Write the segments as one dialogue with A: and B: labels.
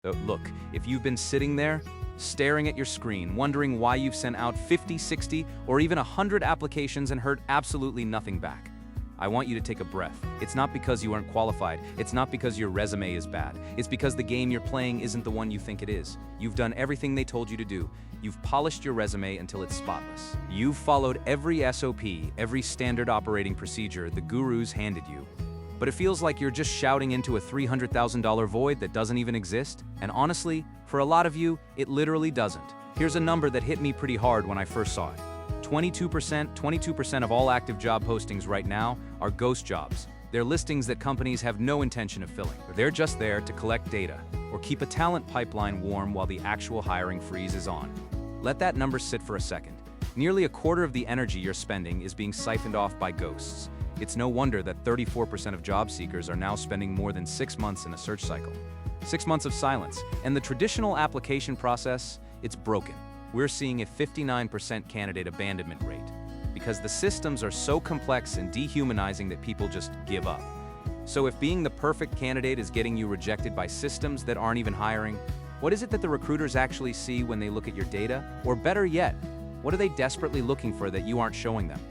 A: Look, if you've been sitting there, staring at your screen, wondering why you've sent out 50, 60, or even 100 applications and heard absolutely nothing back, I want you to take a breath. It's not because you aren't qualified. It's not because your resume is bad. It's because the game you're playing isn't the one you think it is. You've done everything they told you to do. You've polished your resume until it's spotless. You've followed every SOP, every standard operating procedure the gurus handed you. But it feels like you're just shouting into a $300,000 void that doesn't even exist. And honestly, for a lot of you, it literally doesn't. Here's a number that hit me pretty hard when I first saw it. 22% of all active job postings right now are ghost jobs. They're listings that companies have no intention of filling. They're just there to collect data or keep a talent pipeline warm while the actual hiring freeze is on. Let that number sit for a second. Nearly a quarter of the energy you're spending is being siphoned off by ghosts. It's no wonder that 34% of job seekers are now spending more than 6 months in a search cycle. 6 months of silence. And the traditional application process, it's broken. We're seeing a 59% candidate abandonment rate because the systems are so complex and dehumanizing that people just give up. So if being the perfect candidate is getting you rejected by systems that aren't even hiring, what is it that the recruiters actually see when they look at your data? Or better yet, what are they desperately looking for that you aren't showing them?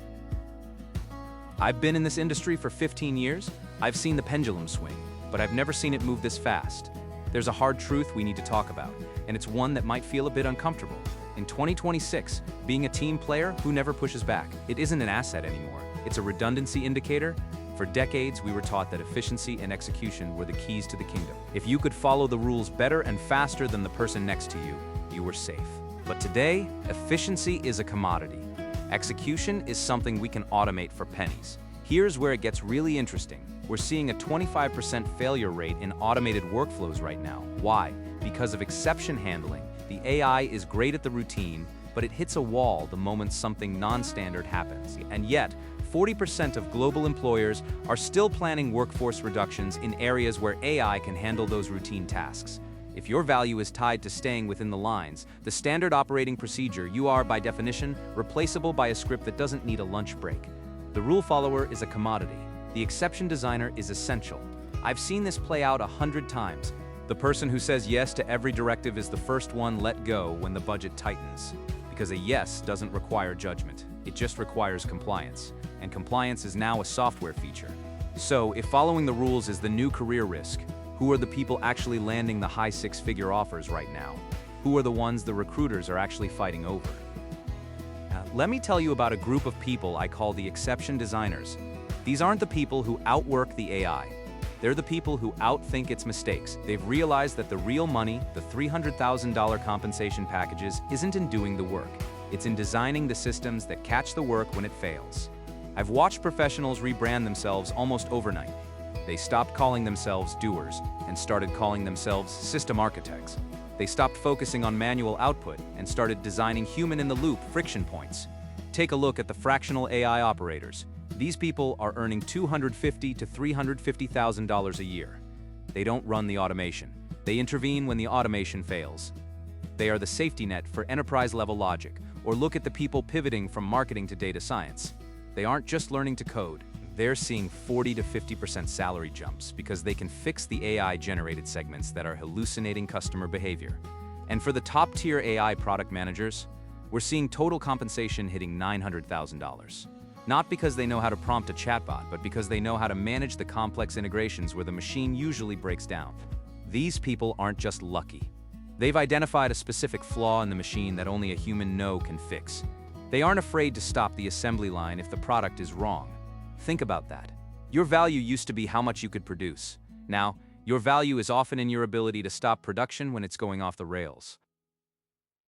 A: I've been in this industry for 15 years. I've seen the pendulum swing, but I've never seen it move this fast. There's a hard truth we need to talk about, and it's one that might feel a bit uncomfortable. In 2026, being a team player who never pushes back, it isn't an asset anymore. It's a redundancy indicator. For decades, we were taught that efficiency and execution were the keys to the kingdom. If you could follow the rules better and faster than the person next to you, you were safe. But today, efficiency is a commodity. Execution is something we can automate for pennies. Here's where it gets really interesting. We're seeing a 25% failure rate in automated workflows right now. Why? Because of exception handling. The AI is great at the routine, but it hits a wall the moment something non-standard happens. And yet, 40% of global employers are still planning workforce reductions in areas where AI can handle those routine tasks. If your value is tied to staying within the lines, the standard operating procedure, you are, by definition, replaceable by a script that doesn't need a lunch break. The rule follower is a commodity. The exception designer is essential. I've seen this play out 100 times. The person who says yes to every directive is the first one let go when the budget tightens. Because a yes doesn't require judgment. It just requires compliance. And compliance is now a software feature. So, if following the rules is the new career risk, who are the people actually landing the high six-figure offers right now? Who are the ones the recruiters are actually fighting over? Let me tell you about a group of people I call the exception designers. These aren't the people who outwork the AI. They're the people who outthink its mistakes. They've realized that the real money, the $300,000 compensation packages, isn't in doing the work. It's in designing the systems that catch the work when it fails. I've watched professionals rebrand themselves almost overnight. They stopped calling themselves doers and started calling themselves system architects. They stopped focusing on manual output and started designing human-in-the-loop friction points. Take a look at the fractional AI operators. These people are earning $250,000 to $350,000 a year. They don't run the automation. They intervene when the automation fails. They are the safety net for enterprise-level logic. Or look at the people pivoting from marketing to data science. They aren't just learning to code. They're seeing 40 to 50% salary jumps because they can fix the AI-generated segments that are hallucinating customer behavior. And for the top-tier AI product managers, we're seeing total compensation hitting $900,000. Not because they know how to prompt a chatbot, but because they know how to manage the complex integrations where the machine usually breaks down. These people aren't just lucky. They've identified a specific flaw in the machine that only a human no can fix. They aren't afraid to stop the assembly line if the product is wrong. Think about that. Your value used to be how much you could produce. Now, your value is often in your ability to stop production when it's going off the rails.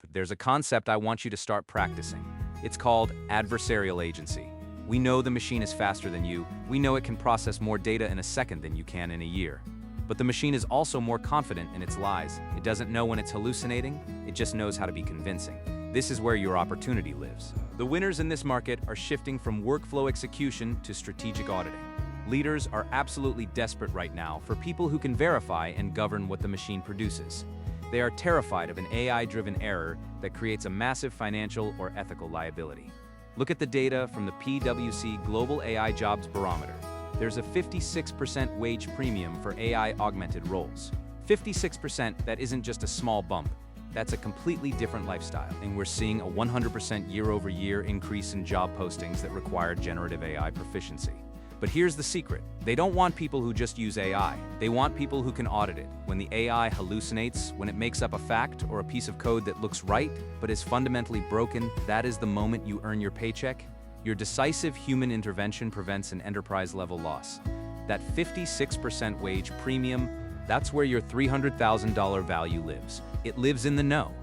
A: But there's a concept I want you to start practicing. It's called adversarial agency. We know the machine is faster than you. We know it can process more data in a second than you can in a year. But the machine is also more confident in its lies. It doesn't know when it's hallucinating. It just knows how to be convincing. This is where your opportunity lives. The winners in this market are shifting from workflow execution to strategic auditing. Leaders are absolutely desperate right now for people who can verify and govern what the machine produces. They are terrified of an AI-driven error that creates a massive financial or ethical liability. Look at the data from the PwC Global AI Jobs Barometer. There's a 56% wage premium for AI-augmented roles. 56%, that isn't just a small bump. That's a completely different lifestyle. And we're seeing a 100% year-over-year increase in job postings that require generative AI proficiency. But here's the secret. They don't want people who just use AI. They want people who can audit it. When the AI hallucinates, when it makes up a fact or a piece of code that looks right but is fundamentally broken, that is the moment you earn your paycheck. Your decisive human intervention prevents an enterprise-level loss. That 56% wage premium, that's where your $300,000 value lives. It lives in the know.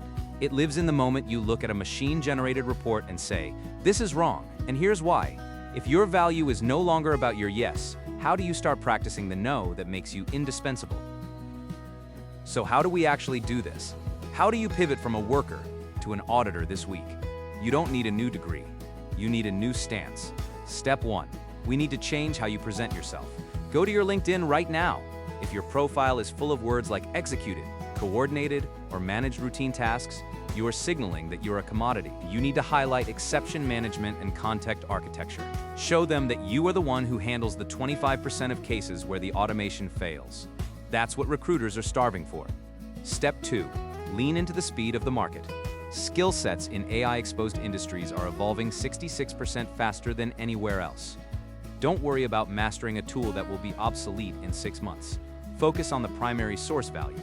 A: It lives in the moment you look at a machine-generated report and say, "This is wrong, and here's why." If your value is no longer about your yes, how do you start practicing the no that makes you indispensable? So how do we actually do this? How do you pivot from a worker to an auditor this week? You don't need a new degree. You need a new stance. Step 1. We need to change how you present yourself. Go to your LinkedIn right now. If your profile is full of words like executed, coordinated, or managed routine tasks, you are signaling that you're a commodity. You need to highlight exception management and context architecture. Show them that you are the one who handles the 25% of cases where the automation fails. That's what recruiters are starving for. Step 2. Lean into the speed of the market. Skill sets in AI-exposed industries are evolving 66% faster than anywhere else. Don't worry about mastering a tool that will be obsolete in 6 months. Focus on the primary source value.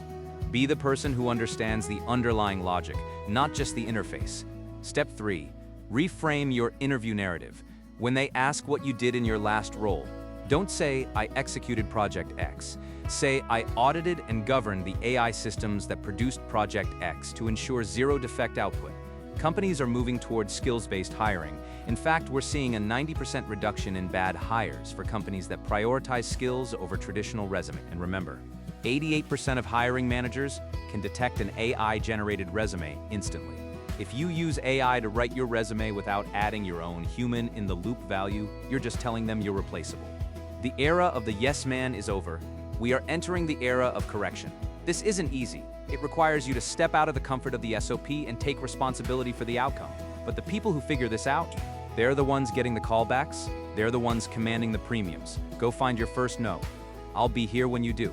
A: Be the person who understands the underlying logic, not just the interface. Step 3. Reframe your interview narrative. When they ask what you did in your last role, don't say, "I executed Project X." Say, "I audited and governed the AI systems that produced Project X to ensure zero defect output." Companies are moving towards skills-based hiring. In fact, we're seeing a 90% reduction in bad hires for companies that prioritize skills over traditional resume. And remember, 88% of hiring managers can detect an AI-generated resume instantly. If you use AI to write your resume without adding your own human-in-the-loop value, you're just telling them you're replaceable. The era of the yes man is over. We are entering the era of correction. This isn't easy. It requires you to step out of the comfort of the SOP and take responsibility for the outcome. But the people who figure this out, they're the ones getting the callbacks. They're the ones commanding the premiums. Go find your first no. I'll be here when you do.